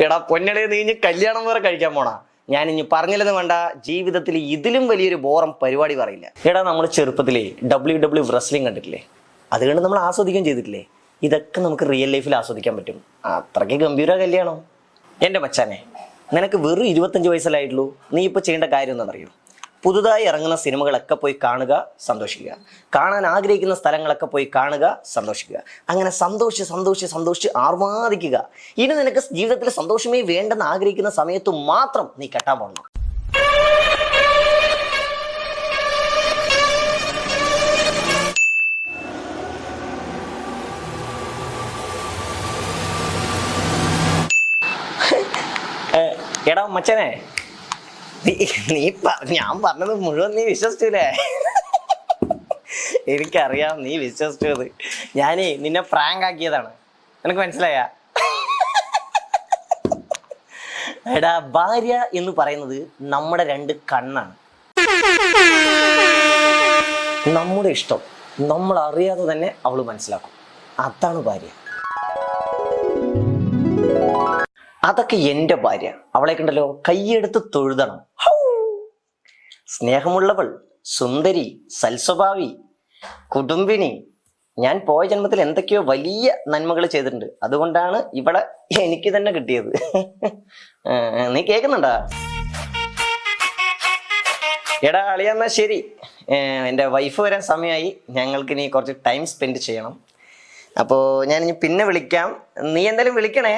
എടാ പൊന്നടേ, നീ ഇനി കല്യാണം വേറെ കഴിക്കാൻ പോണാ? ഞാൻ ഇനി പറഞ്ഞില്ലെന്ന് വേണ്ട, ജീവിതത്തിൽ ഇതിലും വലിയൊരു ബോറം പരിപാടി പറയില്ല. എടാ, നമ്മൾ ചെറുപ്പത്തിലേ WWE റെസ്ലിംഗ് കണ്ടിട്ടില്ലേ? അത് കണ്ട് നമ്മൾ ആസ്വദിക്കുകയും ചെയ്തിട്ടില്ലേ? ഇതൊക്കെ നമുക്ക് റിയൽ ലൈഫിൽ ആസ്വദിക്കാൻ പറ്റും. അത്രയ്ക്ക് ഗംഭീര കല്യാണം. എൻ്റെ മച്ചാനെ, നിനക്ക് വെറും 25 വയസ്സല്ലായിട്ടുള്ളൂ. നീ ഇപ്പോൾ ചെയ്യേണ്ട കാര്യം എന്താണെന്നറിയോ? പുതുതായി ഇറങ്ങുന്ന സിനിമകളൊക്കെ പോയി കാണുക, സന്തോഷിക്കുക. കാണാൻ ആഗ്രഹിക്കുന്ന സ്ഥലങ്ങളൊക്കെ പോയി കാണുക, സന്തോഷിക്കുക. അങ്ങനെ സന്തോഷിച്ച് ആർമാദിക്കുക. ഇനി നിനക്ക് ജീവിതത്തിൽ സന്തോഷമേ വേണ്ടെന്ന് ആഗ്രഹിക്കുന്ന സമയത്ത് മാത്രം നീ കെട്ടാൻ പോകണം. എടാ മച്ചനെ, ഞാൻ പറഞ്ഞത് മുഴുവൻ നീ വിശ്വസിച്ചില്ലേ? എനിക്കറിയാം നീ വിശ്വസിച്ചത്. ഞാനേ നിന്നെ പ്രാങ്ക് ആക്കിയതാണ്. നിനക്ക് മനസ്സിലായ? എടാ, ഭാര്യ എന്ന് പറയുന്നത് നമ്മുടെ 2 കണ്ണാണ്. നമ്മുടെ ഇഷ്ടം നമ്മൾ അറിയാതെ തന്നെ അവള് മനസ്സിലാക്കും. അതാണ് ഭാര്യ. അതൊക്കെ എൻ്റെ ഭാര്യ. അവളെ കണ്ടല്ലോ, കൈയെടുത്ത് തൊഴുതണം. സ്നേഹമുള്ളവൾ, സുന്ദരി, സൽസ്വഭാവി, കുടുംബിനി. ഞാൻ പോയ ജന്മത്തിൽ എന്തൊക്കെയോ വലിയ നന്മകൾ ചെയ്തിട്ടുണ്ട്. അതുകൊണ്ടാണ് ഇവിടെ എനിക്ക് തന്നെ കിട്ടിയത്. നീ കേൾക്കുന്നുണ്ടാ? എടാ അളിയന്നാ ശരി, എൻ്റെ വൈഫ് വരാൻ സമയമായി. ഞങ്ങൾക്ക് ഇനി കുറച്ച് ടൈം സ്പെൻഡ് ചെയ്യണം. അപ്പോൾ ഞാൻ ഇനി പിന്നെ വിളിക്കാം. നീ എന്തായാലും വിളിക്കണേ.